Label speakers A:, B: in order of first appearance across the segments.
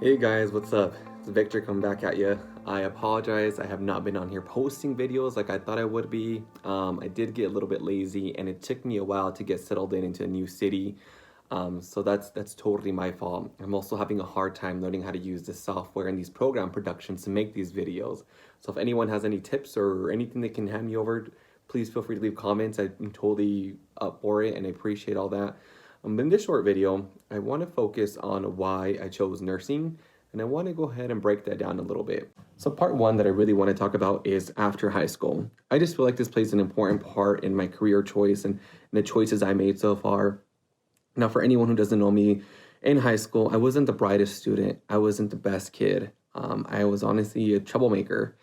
A: Hey guys, what's up? It's Victor coming back at you. I apologize, I have not been on here posting videos like I thought I would be. I did get a little bit lazy and it took me a while to get settled into a new city. So that's totally my fault. I'm also having a hard time learning how to use this software and these program productions to make these videos. So if anyone has any tips or anything they can hand me over, please feel free to leave comments. I'm totally up for it and I appreciate all that. But in this short video, I want to focus on why I chose nursing, and I want to go ahead and break that down a little bit. So part one that I really want to talk about is after high school. I just feel like this plays an important part in my career choice and the choices I made so far. Now, for anyone who doesn't know me, in high school, I wasn't the brightest student. I wasn't the best kid. I was honestly a troublemaker,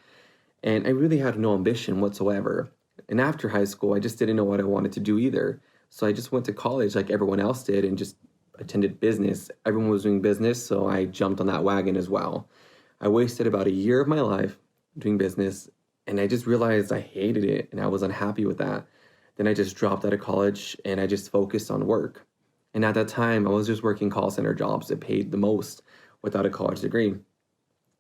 A: and I really had no ambition whatsoever. And after high school, I just didn't know what I wanted to do either. So I just went to college like everyone else did and just attended business. Everyone was doing business, so I jumped on that wagon as well. I wasted about a year of my life doing business, and I just realized I hated it and I was unhappy with that. Then I just dropped out of college and I just focused on work. And at that time, I was just working call center jobs that paid the most without a college degree.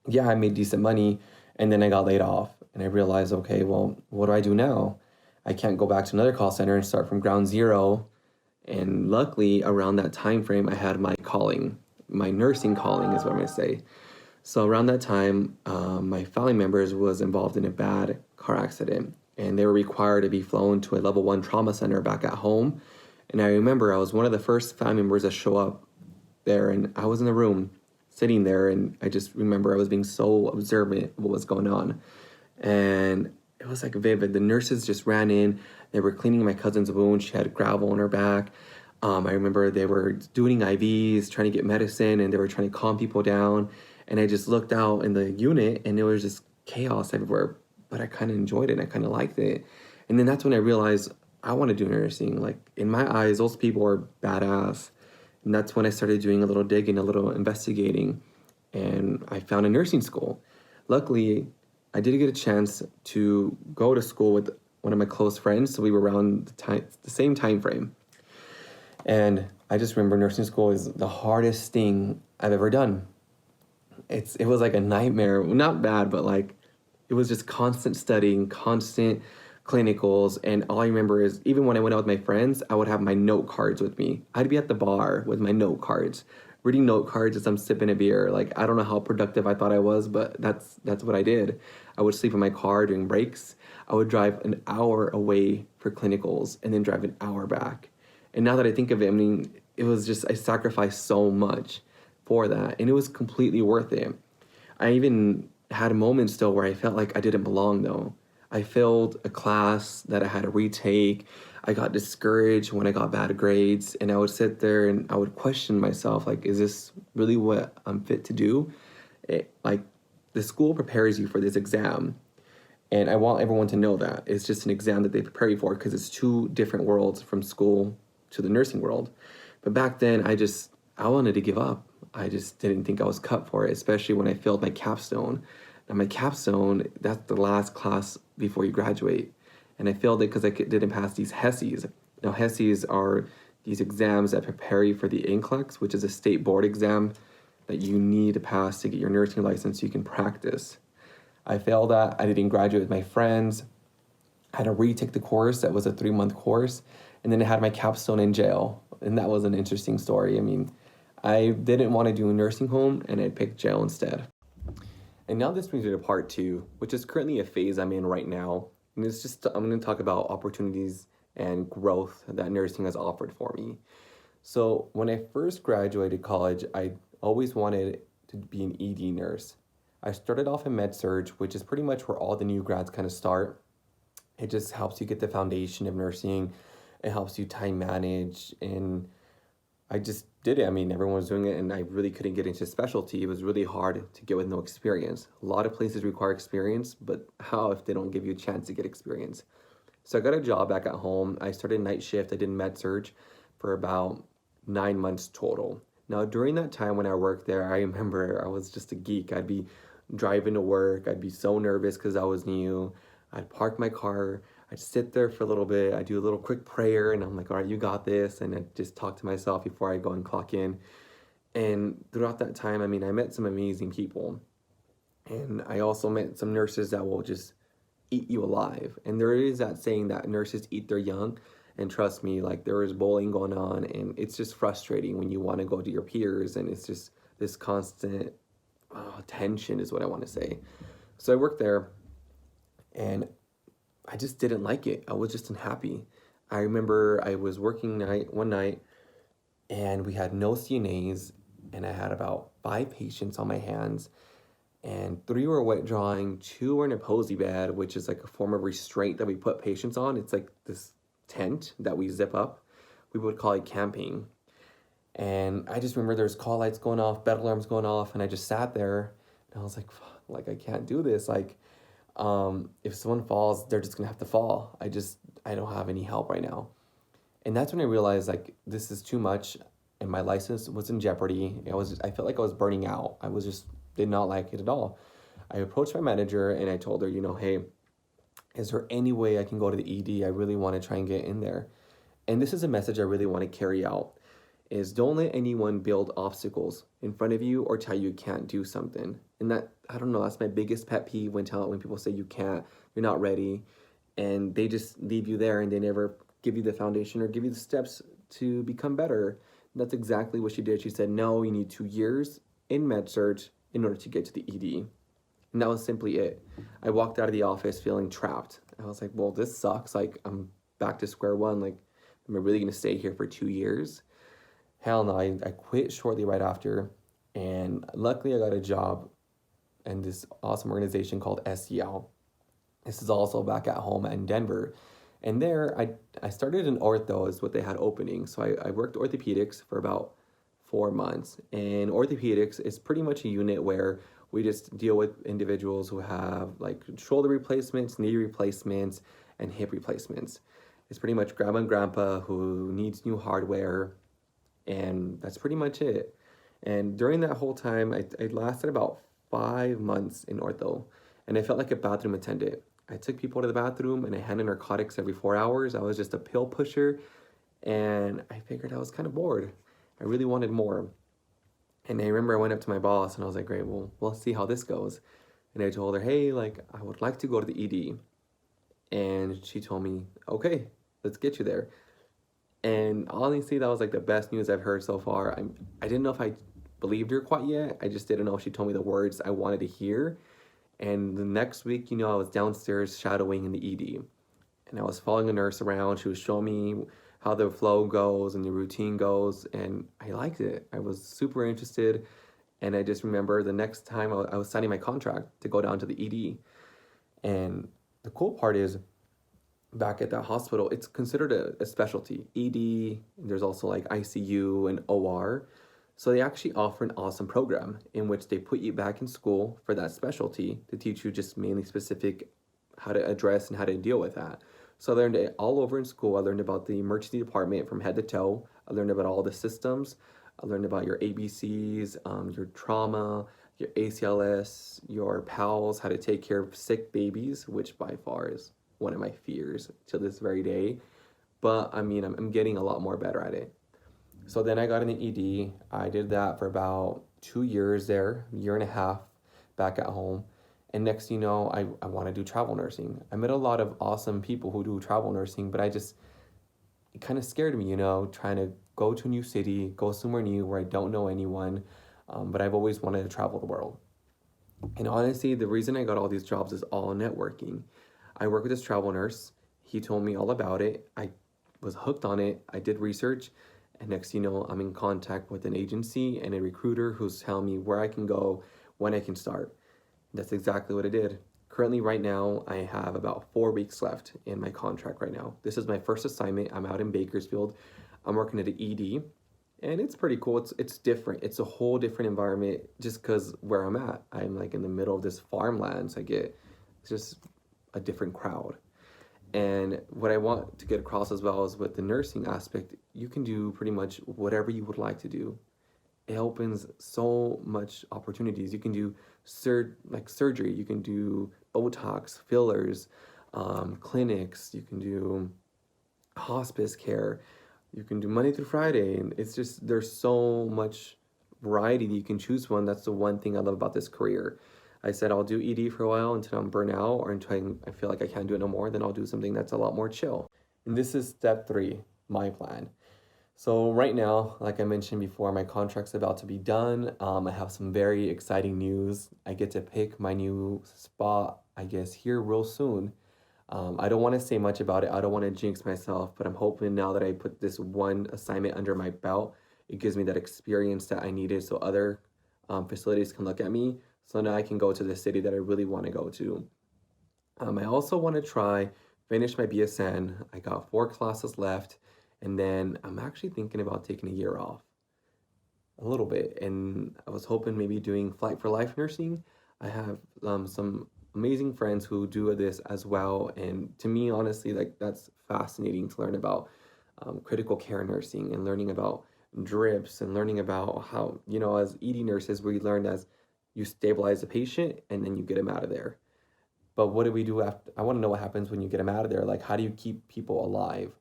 A: Yeah, I made decent money, and then I got laid off. And I realized, okay, well, what do I do now? I can't go back to another call center and start from ground zero. And luckily, around that time frame, I had my calling, my nursing calling is what I'm gonna say. So around that time, my family members was involved in a bad car accident, and they were required to be flown to a level 1 trauma center back at home. And I remember I was one of the first family members to show up there, and I was in the room sitting there, and I just remember I was being so observant of what was going on. And it was like vivid. The nurses just ran in. They were cleaning my cousin's wound. She had gravel on her back. I remember they were doing IVs, trying to get medicine, and they were trying to calm people down. And I just looked out in the unit, and it was just chaos everywhere. But I kind of enjoyed it, and I kind of liked it. And then that's when I realized I want to do nursing. Like, in my eyes, those people are badass. And that's when I started doing a little digging, a little investigating. And I found a nursing school. Luckily, I did get a chance to go to school with one of my close friends, so we were around the same time frame. And I just remember nursing school is the hardest thing I've ever done. It was like a nightmare, not bad, but like it was just constant studying, constant clinicals, and all I remember is even when I went out with my friends, I would have my note cards with me. I'd be at the bar with my note cards, reading note cards as I'm sipping a beer. Like, I don't know how productive I thought I was, but that's what I did. I would sleep in my car during breaks. I would drive an hour away for clinicals and then drive an hour back. And now that I think of it, I mean, it was just, I sacrificed so much for that, and it was completely worth it. I even had moments still where I felt like I didn't belong though. I failed a class that I had to retake. I got discouraged when I got bad grades, and I would sit there and I would question myself, like, is this really what I'm fit to do? Like, the school prepares you for this exam, and I want everyone to know that. It's just an exam that they prepare you for because it's two different worlds from school to the nursing world. But back then, I wanted to give up. I just didn't think I was cut for it, especially when I failed my capstone. Now, my capstone, that's the last class before you graduate. And I failed it because I didn't pass these HESIs. Now, HESIs are these exams that prepare you for the NCLEX, which is a state board exam that you need to pass to get your nursing license so you can practice. I failed that. I didn't graduate with my friends. I had to retake the course. That was a 3-month course. And then I had my capstone in jail. And that was an interesting story. I mean, I didn't want to do a nursing home, and I picked jail instead. And now this brings me to part 2, which is currently a phase I'm in right now. And it's just, I'm going to talk about opportunities and growth that nursing has offered for me. So when I first graduated college, I always wanted to be an ED nurse. I started off in med-surg, which is pretty much where all the new grads kind of start. It just helps you get the foundation of nursing. It helps you time manage, and I just did it. I mean, everyone was doing it, and I really couldn't get into specialty. It was really hard to get with no experience. A lot of places require experience, but how if they don't give you a chance to get experience? So I got a job back at home. I started night shift. I did med-surg for about 9 months total. Now, during that time when I worked there, I remember I was just a geek. I'd be driving to work. I'd be so nervous because I was new. I'd park my car. I'd sit there for a little bit. I'd do a little quick prayer, and I'm like, all right, you got this. And I'd just talk to myself before I go and clock in. And throughout that time, I mean, I met some amazing people. And I also met some nurses that will just eat you alive. And there is that saying that nurses eat their young. And trust me, like there is bullying going on, and it's just frustrating when you want to go to your peers, and it's just this constant tension, is what I want to say. So I worked there, and I just didn't like it. I was just unhappy. I remember I was working one night, and we had no CNAs, and I had about 5 patients on my hands, and 3 were wet drawing, 2 were in a posy bed, which is like a form of restraint that we put patients on. It's like this tent that we zip up. We would call it camping. And I just remember there's call lights going off, bed alarms going off, and I just sat there and I was like, fuck, like I can't do this. Like, if someone falls, they're just gonna have to fall. I don't have any help right now. And that's when I realized like this is too much, and my license was in jeopardy. I felt like I was burning out. I was just did not like it at all. I approached my manager and I told her, hey, is there any way I can go to the ED? I really want to try and get in there. And this is a message I really want to carry out is don't let anyone build obstacles in front of you or tell you can't do something. And that, I don't know, that's my biggest pet peeve when people say you can't, you're not ready, and they just leave you there and they never give you the foundation or give you the steps to become better. And that's exactly what she did. She said, no, you need 2 years in med surg in order to get to the ED. And that was simply it. I walked out of the office feeling trapped. I was like, well, this sucks. Like, I'm back to square one. Like, am I really going to stay here for 2 years? Hell no. I quit shortly right after. And luckily, I got a job in this awesome organization called SEL. This is also back at home in Denver. And there, I started in ortho is what they had opening. So I worked orthopedics for about 4 months. And orthopedics is pretty much a unit where we just deal with individuals who have like shoulder replacements, knee replacements, and hip replacements. It's pretty much grandma and grandpa who needs new hardware, and that's pretty much it. And during that whole time, I lasted about 5 months in ortho, and I felt like a bathroom attendant. I took people to the bathroom and I handed narcotics every 4 hours. I was just a pill pusher, and I figured I was kind of bored. I really wanted more. And I remember I went up to my boss and I was like, great, well, we'll see how this goes. And I told her, hey, like, I would like to go to the ED. And she told me, okay, let's get you there. And honestly, that was like the best news I've heard so far. I didn't know if I believed her quite yet. I just didn't know if she told me the words I wanted to hear. And the next week, I was downstairs shadowing in the ED. And I was following a nurse around. She was showing me how the flow goes and the routine goes, and I liked it. I was super interested, and I just remember the next time I was signing my contract to go down to the ED. And the cool part is, back at that hospital, it's considered a specialty. ED, there's also like ICU and OR. So they actually offer an awesome program in which they put you back in school for that specialty to teach you just mainly specific how to address and how to deal with that. So I learned it all over in school. I learned about the emergency department from head to toe. I learned about all the systems. I learned about your ABCs, your trauma, your ACLS, your PALS, how to take care of sick babies, which by far is one of my fears to this very day. But I mean, I'm getting a lot more better at it. So then I got in the ED. I did that for about 2 years there, year and a half back at home. And next thing you know, I want to do travel nursing. I met a lot of awesome people who do travel nursing, but it kind of scared me, trying to go to a new city, go somewhere new where I don't know anyone. But I've always wanted to travel the world. And honestly, the reason I got all these jobs is all networking. I work with this travel nurse. He told me all about it. I was hooked on it. I did research. And next thing you know, I'm in contact with an agency and a recruiter who's telling me where I can go, when I can start. That's exactly what I did. Currently, right now, I have about 4 weeks left in my contract right now. This is my first assignment. I'm out in Bakersfield. I'm working at an ED, and it's pretty cool. It's different. It's a whole different environment just because where I'm at. I'm like in the middle of this farmland, so it's just a different crowd. And what I want to get across as well is with the nursing aspect, you can do pretty much whatever you would like to do. It opens so much opportunities. You can do surgery, you can do Botox, fillers, clinics, you can do hospice care, you can do Monday through Friday. And it's just, there's so much variety that you can choose one. That's the one thing I love about this career. I said I'll do ED for a while until I'm burnt out or until I feel like I can't do it no more. Then I'll do something that's a lot more chill. And this is step 3, my plan. So right now, like I mentioned before, my contract's about to be done. I have some very exciting news. I get to pick my new spot, I guess, here real soon. I don't want to say much about it. I don't want to jinx myself, but I'm hoping now that I put this one assignment under my belt, it gives me that experience that I needed so other facilities can look at me. So now I can go to the city that I really want to go to. I also want to finish my BSN. I got 4 classes left, and then I'm actually thinking about taking a year off a little bit. And I was hoping maybe doing Flight for Life nursing. I have some amazing friends who do this as well, and to me, honestly, like that's fascinating to learn about critical care nursing and learning about drips and learning about how, you know, as ED nurses, we learn as you stabilize a patient and then you get them out of there. But what do we do after? I want to know what happens when you get them out of there. Like, how do you keep people alive?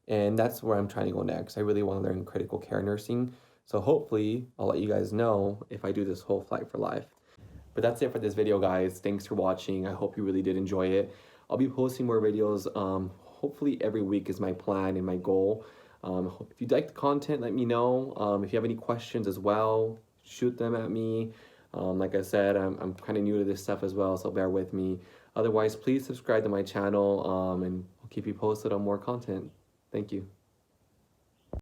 A: And that's where I'm trying to go next. I really want to learn critical care nursing. So hopefully I'll let you guys know if I do this whole Flight for Life. But that's it for this video, guys. Thanks for watching. I hope you really did enjoy it. I'll be posting more videos. Hopefully every week is my plan and my goal. If you like the content, let me know. If you have any questions as well, shoot them at me. Like I said, I'm kind of new to this stuff as well, so bear with me. Otherwise, please subscribe to my channel, and I'll keep you posted on more content. Thank you.